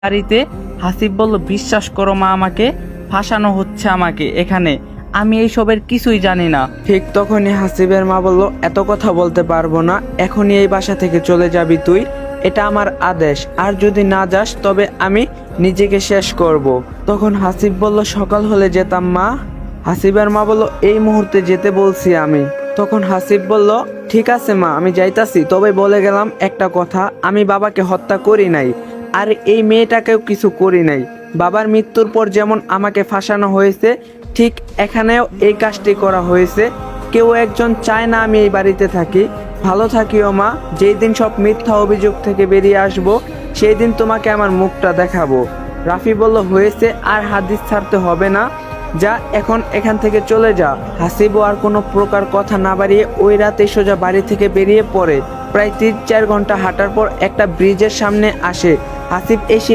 বাড়িতে। হাসিব বলল, বিশ্বাস করো মা, আমাকে ফাঁসানো হচ্ছে আমাকে এখানে, আমি এইসবের কিছুই জানি না। ঠিক তখনই হাসিবের মা বলল, এত কথা বলতে পারবো না, এখনই এই বাসা থেকে চলে যাবি তুই, এটা আমার আদেশ, আর যদি না যাস তবে আমি নিজেকে শেষ করব। তখন হাসিব বলল, সকাল হলে যেতাম মা। হাসিবের মা বলল, এই মুহূর্তে যেতে বলছি আমি। তখন হাসিব বলল, ঠিক আছে মা, আমি যাইতাছি, তবে বলে গেলাম একটা কথা, আমি বাবাকে হত্যা করি নাই, আর এই মেয়েটাকেও কিছু করি নাই। বাবার মৃত্যুর পর যেমন আমাকে ফাঁসানো হয়েছে, ঠিক এখানেও এই কাজটি করা হয়েছে। কেউ একজন চায় না আমি এই বাড়িতে থাকি। ভালো থাকিও মা, যেই দিন সব মিথ্যা অভিযোগ থেকে বেরিয়ে আসব, সেই দিন তোমাকে আমার মুখটা দেখাবো। রাফি বলল, হয়েছে, আর হাদিস ছাড়তে হবে না, যা এখন এখান থেকে চলে যা। হাসিবও আর কোনো প্রকার কথা না বাড়িয়ে ওই রাতে সোজা বাড়ি থেকে বেরিয়ে পড়ে। প্রায় 3-4 ঘন্টা হাঁটার পর একটা ব্রিজের সামনে আসে। হাসিব এসে